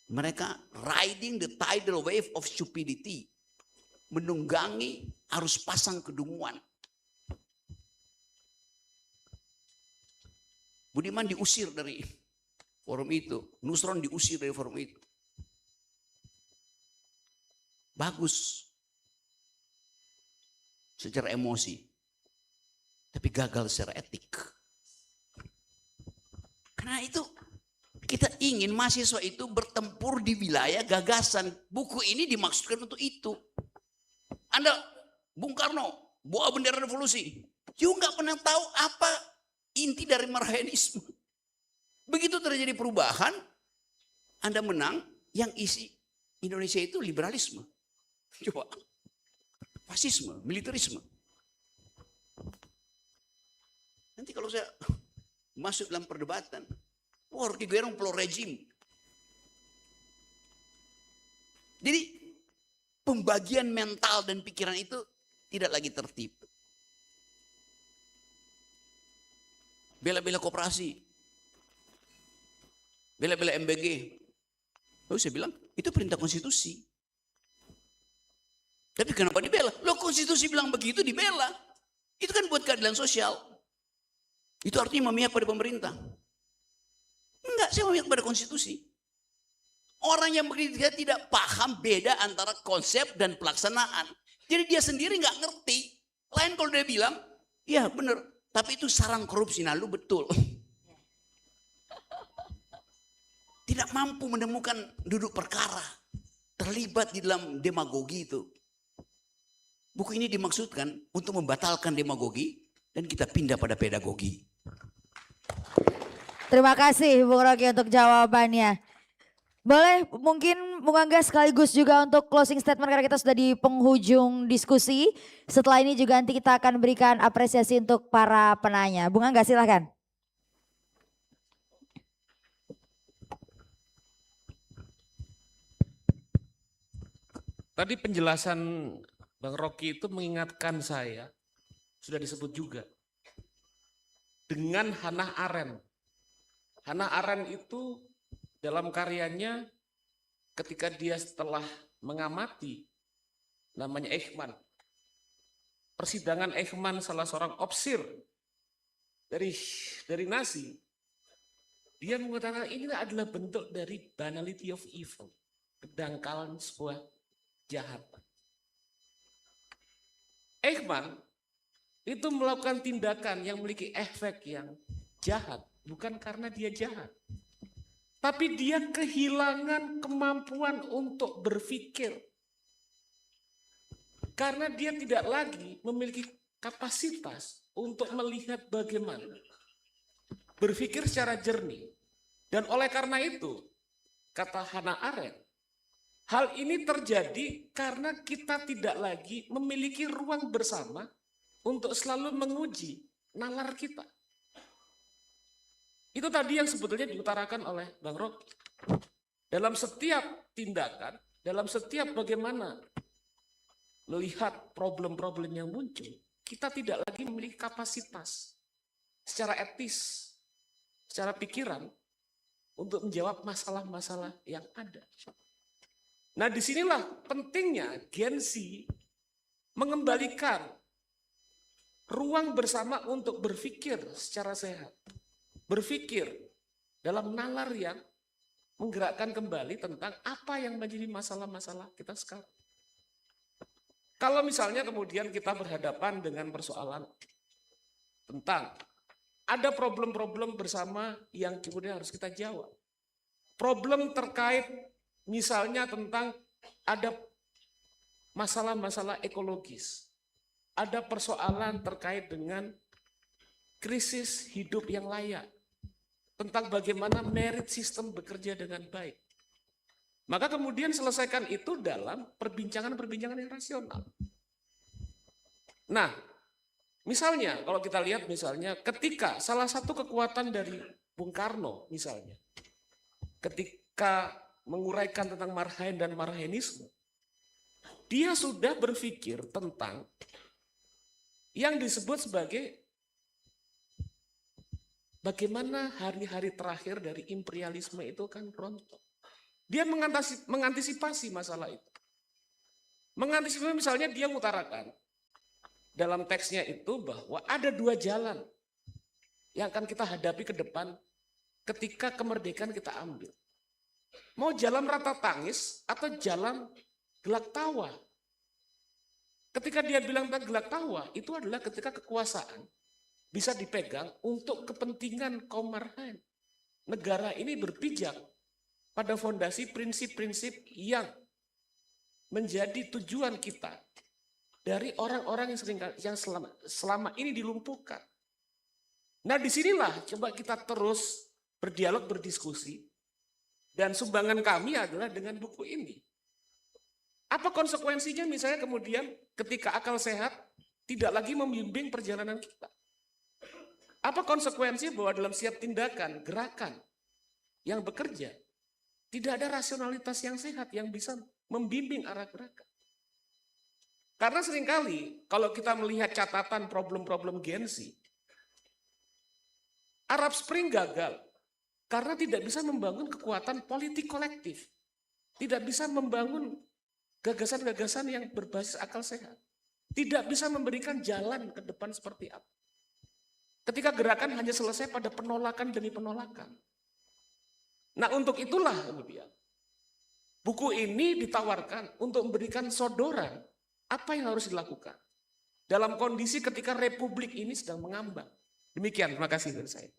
Mereka riding the tidal wave of stupidity. Menunggangi arus pasang kedunguan. Budiman diusir dari forum itu. Nusron diusir dari forum itu. Bagus. Secara emosi. Tapi gagal secara etik. Karena itu kita ingin mahasiswa itu bertempur di wilayah gagasan. Buku ini dimaksudkan untuk itu. Anda, Bung Karno, bawa bendera revolusi. Juga nggak pernah tahu apa inti dari marxisme. Begitu terjadi perubahan, Anda menang, yang isi Indonesia itu liberalisme. Coba, fasisme, militerisme. Nanti kalau saya masuk dalam perdebatan, Rocky Gerung pro rejim. Jadi pembagian mental dan pikiran itu tidak lagi tertib. Bela-bela koperasi. Bela-bela MBG. Lalu saya bilang, itu perintah konstitusi. Tapi kenapa dibela? Loh, konstitusi bilang begitu, dibela. Itu kan buat keadilan sosial. Itu artinya memihak pada pemerintah. Enggak, saya memihak pada konstitusi. Orang yang begitu tidak paham beda antara konsep dan pelaksanaan. Jadi dia sendiri nggak ngerti. Lain kalau dia bilang, ya benar, tapi itu sarang korupsi. Nah lu betul. Tidak mampu menemukan duduk perkara. Terlibat di dalam demagogi itu. Buku ini dimaksudkan untuk membatalkan demagogi dan kita pindah pada pedagogi. Terima kasih Bung Rocky untuk jawabannya. Boleh mungkin Bung Angga sekaligus juga untuk closing statement karena kita sudah di penghujung diskusi. Setelah ini juga nanti kita akan berikan apresiasi untuk para penanya. Bung Angga silahkan. Tadi penjelasan Bang Rocky itu mengingatkan saya, sudah disebut juga, dengan Hannah Arendt. Hannah Arendt itu dalam karyanya ketika dia setelah mengamati namanya Eichmann, persidangan Eichmann salah seorang opsir dari Nazi, dia mengatakan ini adalah bentuk dari banality of evil, kedangkalan sebuah jahat. Eichmann itu melakukan tindakan yang memiliki efek yang jahat bukan karena dia jahat, tapi dia kehilangan kemampuan untuk berpikir. Karena dia tidak lagi memiliki kapasitas untuk melihat bagaimana berpikir secara jernih. Dan oleh karena itu, kata Hannah Arendt, hal ini terjadi karena kita tidak lagi memiliki ruang bersama untuk selalu menguji nalar kita. Itu tadi yang sebetulnya diutarakan oleh Bang Rocky. Dalam setiap tindakan, dalam setiap bagaimana melihat problem-problem yang muncul, kita tidak lagi memiliki kapasitas secara etis, secara pikiran untuk menjawab masalah-masalah yang ada. Nah, disinilah pentingnya Gen Z mengembalikan ruang bersama untuk berpikir secara sehat. Berpikir dalam nalar yang menggerakkan kembali tentang apa yang menjadi masalah-masalah kita sekarang. Kalau misalnya kemudian kita berhadapan dengan persoalan tentang ada problem-problem bersama yang kemudian harus kita jawab. Problem terkait misalnya tentang ada masalah-masalah ekologis, ada persoalan terkait dengan krisis hidup yang layak, tentang bagaimana merit sistem bekerja dengan baik. Maka kemudian selesaikan itu dalam perbincangan-perbincangan yang rasional. Nah, misalnya kalau kita lihat misalnya ketika salah satu kekuatan dari Bung Karno misalnya, ketika menguraikan tentang Marhaen dan Marhaenisme, dia sudah berpikir tentang yang disebut sebagai bagaimana hari-hari terakhir dari imperialisme itu kan rontok. Dia mengantisipasi masalah itu. Mengantisipasi misalnya dia mengutarakan dalam teksnya itu bahwa ada 2 jalan yang akan kita hadapi ke depan ketika kemerdekaan kita ambil. Mau jalan rata tangis atau jalan gelak tawa. Ketika dia bilang tentang gelak tawa, itu adalah ketika kekuasaan bisa dipegang untuk kepentingan kaum marhaen. Negara ini berpijak pada fondasi prinsip-prinsip yang menjadi tujuan kita dari orang-orang yang selama ini dilumpuhkan. Nah, disinilah coba kita terus berdialog, berdiskusi, dan sumbangan kami adalah dengan buku ini. Apa konsekuensinya misalnya kemudian ketika akal sehat tidak lagi membimbing perjalanan kita? Apa konsekuensi bahwa dalam setiap tindakan, gerakan yang bekerja, tidak ada rasionalitas yang sehat yang bisa membimbing arah gerakan. Karena seringkali kalau kita melihat catatan problem-problem Gen Z, Arab Spring gagal karena tidak bisa membangun kekuatan politik kolektif. Tidak bisa membangun gagasan-gagasan yang berbasis akal sehat. Tidak bisa memberikan jalan ke depan seperti apa. Ketika gerakan hanya selesai pada penolakan demi penolakan. Nah, untuk itulah kemudian buku ini ditawarkan untuk memberikan sodoran apa yang harus dilakukan dalam kondisi ketika republik ini sedang mengambang. Demikian, terima kasih dari saya.